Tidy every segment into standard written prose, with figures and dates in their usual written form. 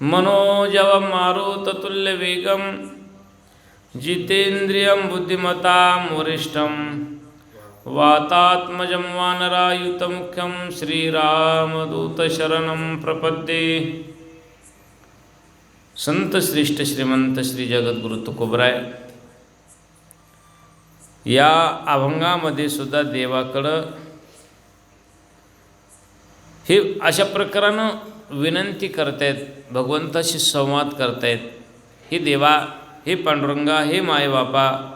मनोजवं मारुततुल्यवेगं जितेन्द्रियं बुद्धिमतां वरिष्ठं वातात्मजं वानरायुतमुख्यं श्रीरामदूतशरणं प्रपद्ये। संत श्रेष्ठ श्रीमंत श्री जगद्गुरु तुकोबराय या अभंगामध्ये सुद्धा देवाकडं हे अशा प्रकारानं विनंती करतायत, भगवंताशी संवाद करतायत। हे देवा, हे पांडुरंगा, हे मायबापा,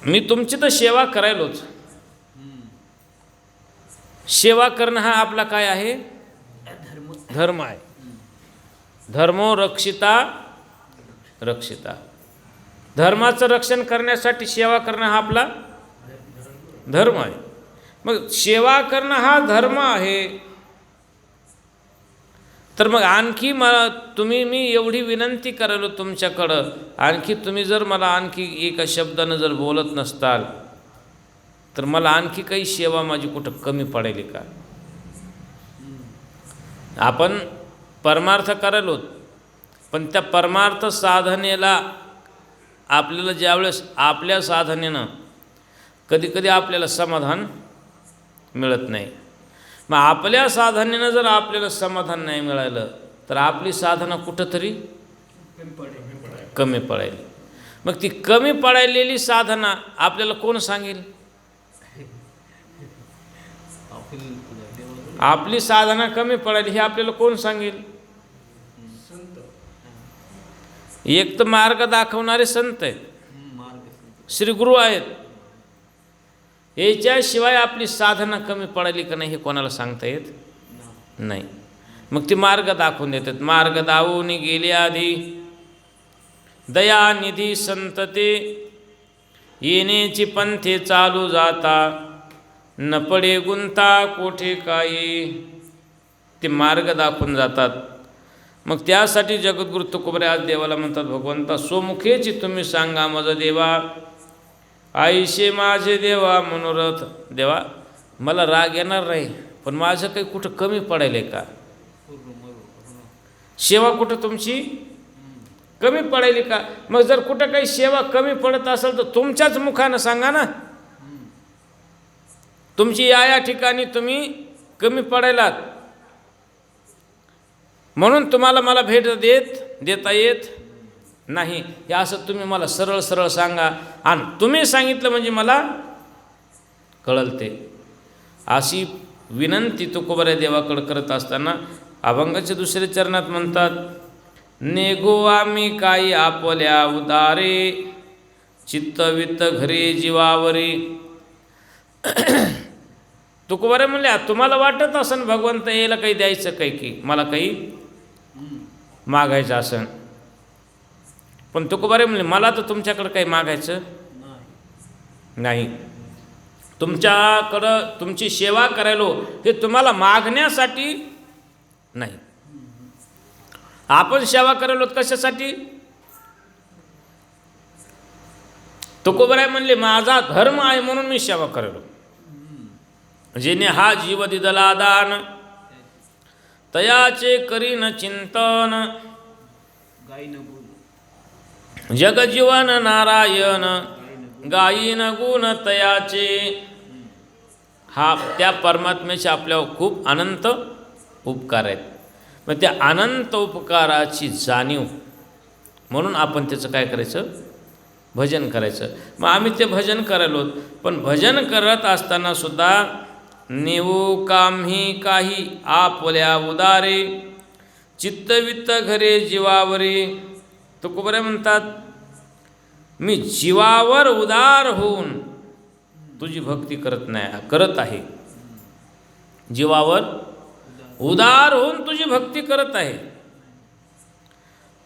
मी तुमची तर सेवा करायलोच। सेवा करणं हा आपला काय आहे? धर्म आहे। धर्मो रक्षिता रक्षिता, धर्माचं रक्षण करण्यासाठी सेवा करणं हा आपला धर्म आहे। मग सेवा करणं हा धर्म आहे, तर मग आणखी मला मी एवढी विनंती करायलो तुमच्याकडं, आणखी तुम्ही जर मला आणखी एका शब्दानं जर बोलत नसताल तर मला आणखी काही सेवा माझी कुठं कमी पडेल का? आपण परमार्थ करायलो, पण त्या परमार्थ साधनेला आपल्याला ज्यावेळेस आपल्या साधनेनं कधी आपल्याला समाधान मिळत नाही। मग आपल्या साधनेनं जर आपल्याला समाधान नाही मिळालं तर आपली साधना कुठंतरी कमी पडेल। मग ती कमी पडायलेली साधना आपल्याला कोण सांगेल? आपली साधना कमी पडेल हे आपल्याला कोण सांगेल? एक तर मार्ग दाखवणारे संत आहेत, श्री गुरु आहेत। याच्याशिवाय आपली साधना कमी पडायली का नाही हे कोणाला सांगता येत नाही। मग ती मार्ग दाखवून देतात। मार्ग दावून गेले आधी दयानिधी संत ते, येण्याची पंथे चालू जाता न पडे गुंता कोठे काही। ते मार्ग दाखवून जातात। मग त्यासाठी जगद्गुरु तुकोबराय आज देवाला म्हणतात, भगवंता स्वमुखेची तुम्ही सांगा मज देवा, आईशे माझे देवा मनोरथ। देवा, मला राग येणार नाही, पण माझं काही कुठं कमी पडायले का? सेवा कुठं तुमची कमी पडायली का? मग जर कुठं काही सेवा कमी पडत असेल तर तुमच्याच मुखानं सांगा ना। तुमची या ठिकाणी तुम्ही कमी पडायलात, म्हणून तुम्हाला मला भेट देता येत नाही, हे असं तुम्ही मला सरळ सांगा। आणि तुम्ही सांगितलं म्हणजे मला कळलते। अशी विनंती तुकोबराय देवाकडे करत असताना अभंगाच्या दुसऱ्या चरणात म्हणतात, नेगो आम्ही काही आपल्या उदारे, चित्तवित्त घरे जीवावरी। तुकोबराय म्हणले, तुम्हाला वाटत असन भगवंत याला काही द्यायचं काही की मला काही मागायचं असन, पण तुकोबराय म्हणले मला तर तुमच्याकडं काही मागायचं नाही। तुमच्याकडं तुमची सेवा करायलो हे तुम्हाला मागण्यासाठी नाही। आपण सेवा करायलो कशासाठी? तुकोबराय म्हणले माझा धर्म आहे म्हणून मी सेवा करायलो। जेणे हा जीव दिदला दान, तयाचे करीन चिंतन, जगजीवन नारायण गायीन गुण तयाचे। हा त्या परमात्म्याचे आपल्यावर खूप अनंत उपकार आहेत। मग त्या अनंत उपकाराची जाणीव म्हणून आपण त्याचं काय करायचं? भजन करायचं। मग आम्ही ते भजन करायलो, पण भजन करत असताना सुद्धा नेवो काम्ही काही आपल्या उदारे, चित्तवित्त घरे जीवावरी। तुकोबराय म्हणतात, मी जीवावर उदार होऊन तुझी भक्ती करत आहे। जीवावर उदार होऊन तुझी भक्ती करत आहे।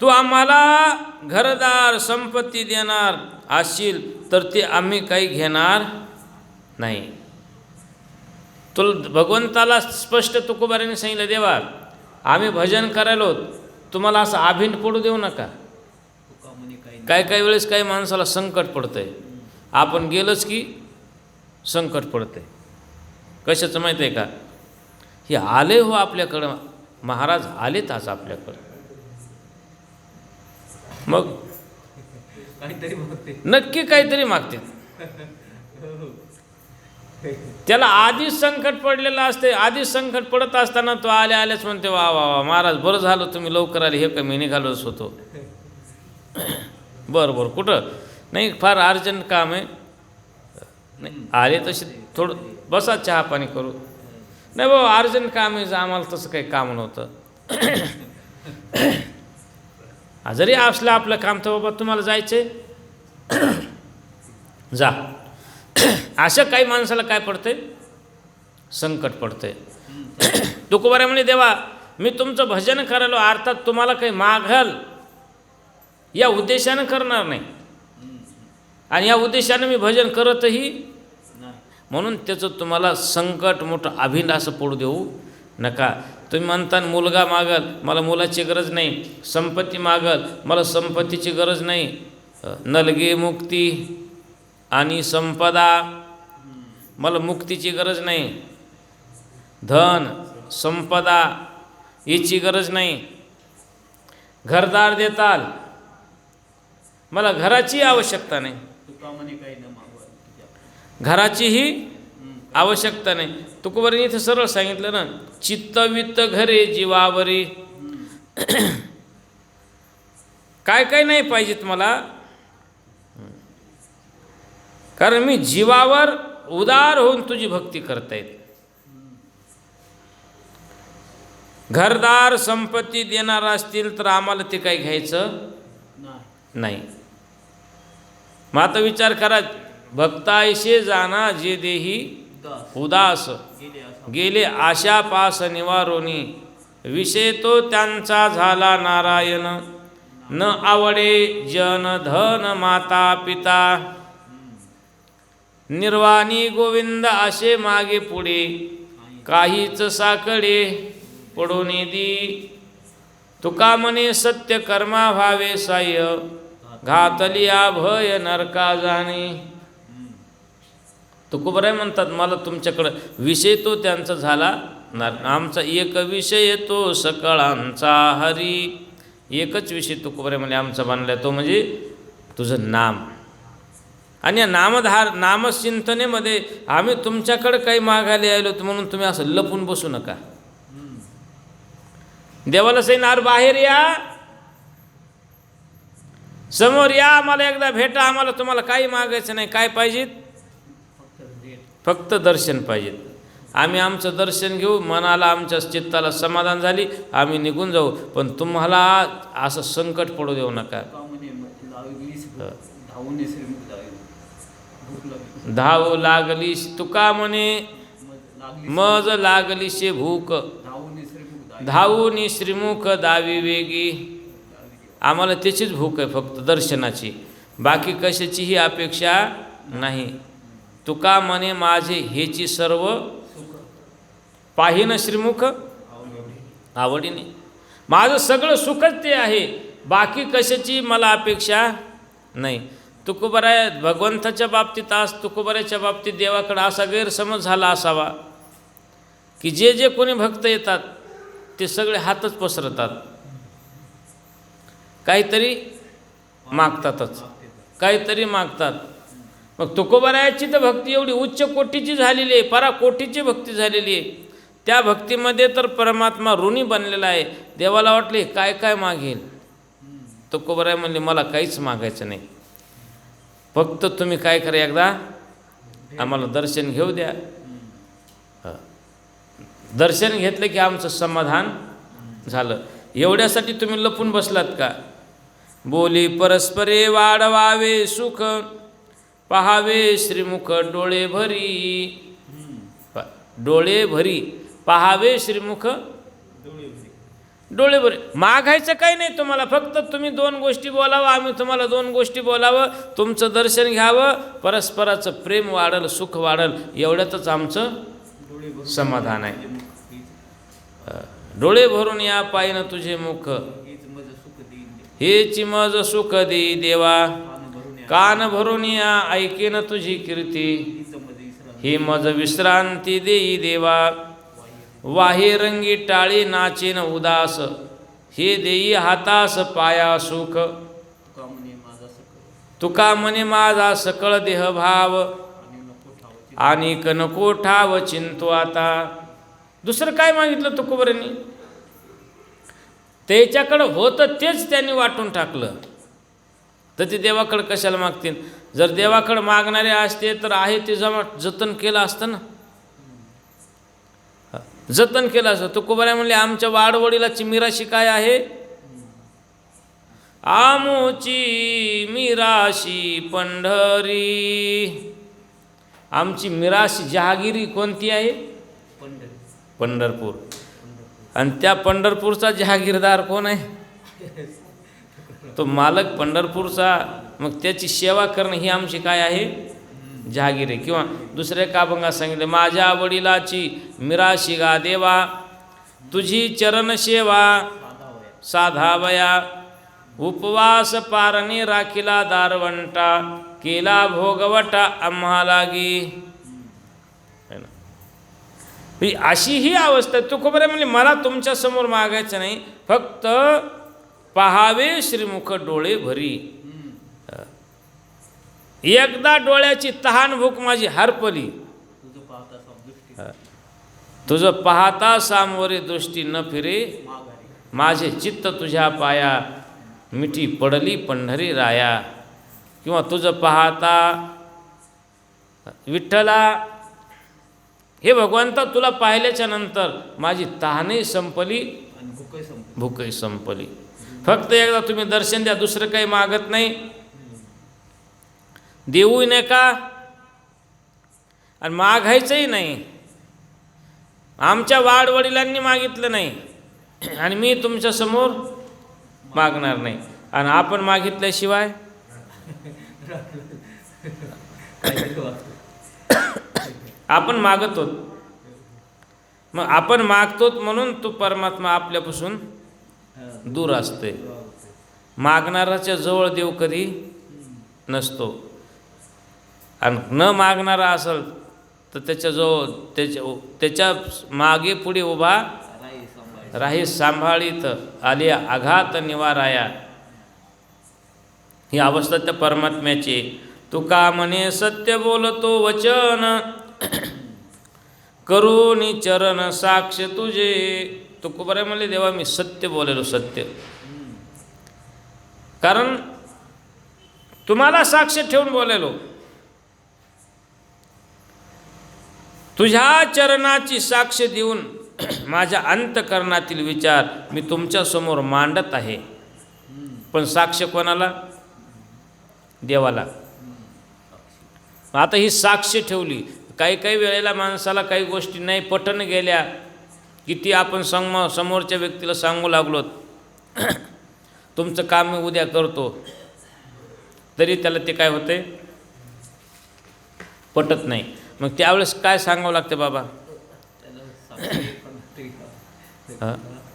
तू आम्हाला घरदार संपत्ती देणार असशील तर ते आम्ही काही घेणार नाही। भगवंताला स्पष्ट तुकोबरायने सांगितलं, देवा आम्ही भजन करायलो, तुम्हाला असं आभिंड पडू देऊ नका। काही वेळेस काही माणसाला संकट पडतंय, आपण गेलंच की संकट पडतंय। कशाचं माहीत आहे का? हे आले हो आपल्याकडं महाराज आलेत आज आपल्याकडं. मग नक्की काहीतरी मागते. त्याला आधीच संकट पडलेलं असते. आधीच संकट पडत असताना तो आल्याच म्हणते, वा वा वा महाराज, बरं झालं तुम्ही लवकर आले, हे कमी निघालोच होतो. बरं बरं, कुठं नाही, फार अर्जंट काम आहे. नाही आले तसे थोडं बसा, चहा पाणी करू. नाही बाबा अर्जंट काम आहे, आम्हाला तसं काही काम नव्हतं. जरी असलं आपलं काम तर बाबा तुम्हाला जायचं जा. अशा काही माणसाला काय पडतंय, संकट पडतंय. तुकोबारा म्हणे, देवा मी तुमचं भजन करायलो, अर्थात तुम्हाला काही मागाल या उद्देशानं करणार नाही, आणि या उद्देशानं मी भजन करतही म्हणून त्याचं तुम्हाला संकट मोठं अभिंड असं पडू देऊ नका. तुम्ही म्हणता मुलगा मागल, मला मुलाची गरज नाही. संपत्ती मागल, मला संपत्तीची गरज नाही. नलगे मुक्ती आणि संपदा, मला मुक्तीची गरज नाही. धन संपदा याची गरज नाही. घरदार देताल, मला घराची आवश्यकता नाही. घराचीही आवश्यकता नाही. तुकोबारांनी इथं सरळ सांगितलं ना, चित्तवित्त घरे जीवावरी. काय काय नाही पाहिजेत मला, कारण मी जीवावर उदार होऊन तुझी भक्ती करता येते. घरदार संपत्ती देणार असतील तर आम्हाला ते काही घ्यायचं नाही. मग आता विचार करा, भक्तायशे जाना जे देही उदास, गेले आशा पास निवारोनी. विषय तो त्यांचा झाला नारायण, न आवडे जन धन माता पिता. निर्वाणी गोविंद असे मागे पुढे, काहीच साकडे पडून दी. तुका म्हणे सत्य कर्मा व्हावे साह्य, घातलिया भय नरका जाणे. तुकोबाराय म्हणतात, मला तुमच्याकडं विषय तो त्यांचा झाला ना. आमचा एक विषय तो सकळांचा हरी. एकच विषय तुकोबाराय म्हणजे आमचा बांधला, तो म्हणजे तुझं नाम. आणि या नामचिंतनेमध्ये आम्ही तुमच्याकडे काही मागायला आलो म्हणून तुम्ही असं लपून बसू नका. देवाला सांगणार, बाहेर या, समोर या, आम्हाला एकदा भेटा. आम्हाला तुम्हाला काही मागायचं नाही. काय पाहिजे, फक्त दर्शन पाहिजे. आम्ही आमचं दर्शन घेऊ, मनाला आमच्या चित्ताला समाधान झाली, आम्ही निघून जाऊ. पण तुम्हाला असं संकट पडू देऊ नका. धाव लागली तुका म्हणे मज लागलीशे भूक, धावून श्रीमुख दावी वेगी. आम्हाला त्याचीच भूक आहे, फक्त दर्शनाची, बाकी कशाचीही अपेक्षा नाही. तुका म्हणे माझे हेची सर्व पाहिन श्रीमुख आवडीने. माझं सगळं सुखच ते आहे, बाकी कशाची मला अपेक्षा नाही. तुकोबाराय भगवंताच्या बाबतीत, आज तुकोबाराच्या बाबतीत देवाकडे असा गैरसमज झाला असावा की जे जे कोणी भक्त येतात ते सगळे हातच पसरतात, काहीतरी मागतातच, काहीतरी मागतात. मग तुकोबारायाची तर भक्ती एवढी उच्च कोटीची झालेली आहे, पराकोटीची भक्ती झालेली आहे. त्या भक्तीमध्ये तर परमात्मा ऋणी बनलेला आहे. देवाला वाटले काय काय मागेल. तुकोबाराय म्हणले मला काहीच मागायचं नाही, फक्त तुम्ही काय करा, एकदा आम्हाला दर्शन घेऊ द्या. दर्शन घेतलं की आमचं समाधान झालं. एवढ्यासाठी तुम्ही लपून बसलात का. बोली परस्परे वाढवावे सुख, पहावे श्रीमुख डोळे भरी. डोळे भरी पहावे श्रीमुख डोळे भरी. मागायचं काही नाही तुम्हाला, फक्त तुम्ही दोन गोष्टी बोलावं, आम्ही तुम्हाला दोन गोष्टी बोलावं, तुमचं दर्शन घ्यावं, परस्पराचं प्रेम वाढल, सुख वाढल, एवढ्यातच आमचं समाधान आहे. डोळे भरून या पाहिन तुझे मुख, हेची मज सुख देई देवा. कान भरून या ऐकेन तुझी कीर्ती, ही मज विश्रांती देई देवा. वाहे रंगी टाळी नाचेन उदास, हे देई हातास पाया सुख, तुका म्हणे माझा सकळ देहभाव, आणि नको ठाव चिंतो आता. दुसरं काय मागितलं तुकोबरांनी? त्याच्याकडं होतं तेच त्यांनी वाटून टाकलं, तर ते देवाकडं कशाला मागतील? जर देवाकडं मागणारे असते तर आहे ते जतन केलं असतं ना, जतन केलं असतं. तुकोबराय म्हणले आमच्या वाडवडिलाची मिराशी काय आहे? आमोची मिराशी पंढरी. आमची मिराशी जहागिरी कोणती आहे? पंढरपूर. आणि त्या पंढरपूरचा जहागीरदार कोण आहे? तो मालक पंढरपूरचा. मग त्याची सेवा करणं ही आमची काय आहे? जहागीर आहे. किंवा दुसऱ्या का अभंगात सांगितले, माझ्या वडिलाची मिराशी गा देवा, तुझी चरण सेवा साधावया, उपवास पारणे राखिला दारवंटा, केला भोगवटा आम्हा लागी. अशी ही अवस्था. तुकोबराय म्हणले मला तुमच्या समोर मागायचं नाही, फक्त पहावे श्रीमुख डोळे भरी. एकदा डोळ्याची तहान भूक माझी हरपली, तुझं पाहता सामोरे दृष्टी न फिरे, माझे चित्त तुझ्या पाया, मिठी पडली पंढरी राया. किंवा तुझं पाहता विठ्ठला, हे भगवंता तुला पाहिल्याच्या नंतर माझी तहानही संपली, भूकही संपली. फक्त एकदा तुम्ही दर्शन द्या, दुसरं काही मागत नाही. देऊही नका आणि मागायचंही नाही. आमच्या वाडवडिलांनी मागितलं नाही आणि मी तुमच्या समोर मागणार नाही. आणि आपण मागितल्याशिवाय आपण मागतो. मग आपण मागतो म्हणून तो परमात्मा आपल्यापासून दूर असते. मागणाराच्या जवळ देव कधी नसतो. आणि न मागणारा असेल तर त्याच्याजवळ त्याच्या मागे पुढे उभा राही सांभाळीत आली आघात निवाराया. ही अवस्था त्या परमात्म्याची. तुका म्हणे सत्य बोलतो वचन, करुणी चरण साक्ष तुझे. तुकोबराय म्हणले देवा मी सत्य बोलेलो, सत्य. कारण तुम्हाला साक्ष ठेवून बोलेलो. तुझ्या चरणाची साक्ष देऊन माझ्या अंतकरणातील विचार मी तुमच्या समोर मांडत आहे. पण साक्ष कोणाला? देवाला. आता ही साक्ष ठेवली. काही काही वेळेला माणसाला काही गोष्टी नाही पटन गेल्या, किती आपण समोरच्या व्यक्तीला सांगू लागलो तुमचं काम मी उद्या करतो, तरी त्याला ते काय होते? पटत नाही. मग त्यावेळेस काय सांगावं लागते बाबा?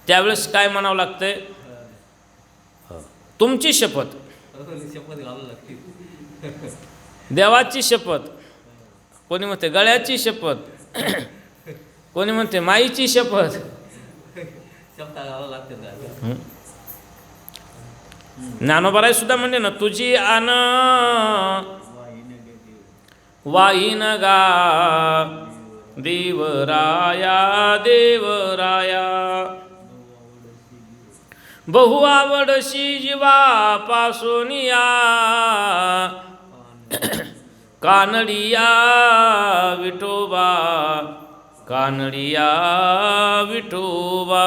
त्यावेळेस काय म्हणावं लागतंय? तुमची शपथ, देवाची शपथ, कोणी म्हणते गळ्याची शपथ, कोणी म्हणते माईची शपथ. ज्ञानोबराय सुद्धा म्हणले ना, तुझी आन वाईन गा देवराया देवराया, बहु आवडशी जीवा पासोनिया, कानडिया विठोबा कानडिया विठोबा.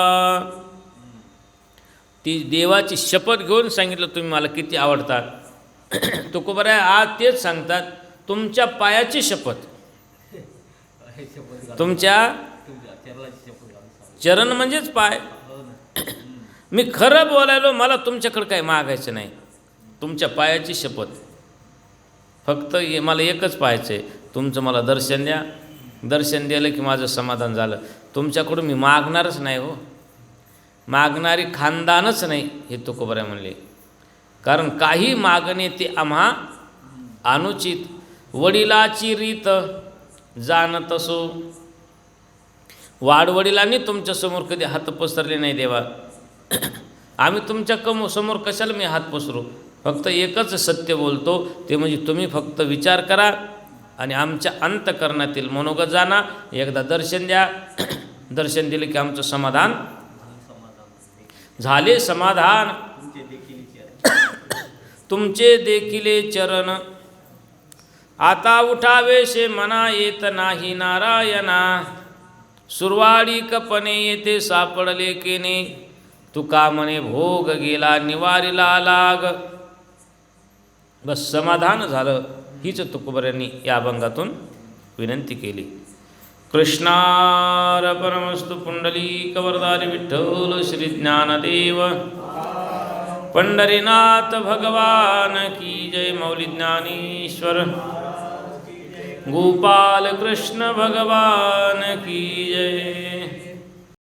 ती देवाची शपथ घेऊन सांगितलं तुम्ही मला किती आवडतात. तुकोबराय आज तेच सांगतात, तुमच्या पायाची शपथ, तुमच्या चरण म्हणजेच पाय. मी खरं बोलायलो, मला तुमच्याकडे काही मागायचं नाही, तुमच्या पायाची शपथ. फक्त मला एकच पाहायचं आहे, तुमचं मला दर्शन द्या. दर्शन दिलं की माझं समाधान झालं. तुमच्याकडून मी मागणारच नाही हो, मागणारी खानदानच नाही, हे तुकोबराय म्हणले. कारण काही मागणे ते आम्हा अनुचित, वडिलाची रीत जाणत असो, वाडवडिलांनी तुमच्यासमोर कधी हात पसरले नाही देवा. आम्ही तुमच्या समोर कशाला मी हात पसरू. फक्त एकच सत्य बोलतो, ते म्हणजे तुम्ही फक्त विचार करा आणि आमच्या अंतःकरणातील मनोगत जाणा. एकदा दर्शन द्या. दर्शन दिले की आमचं समाधान झाले. समाधान तुमचे देखिले चरण. आता उठावेशे मना येत नाही नारायणा. सुरवाडी कपणे येते सापडले केने. तुका म्हणे भोग गेला निवारीला लाग. बस समाधान झालं. हीच तुकोबऱ्यांनी या अभंगातून विनंती केली. कृष्णार्पणमस्तु. पुंडलीक वरदारी विठ्ठल श्री ज्ञानदेव पंढरीनाथ भगवान की जय. मौली ज्ञानेश्वर गोपाल कृष्ण भगवान की जय.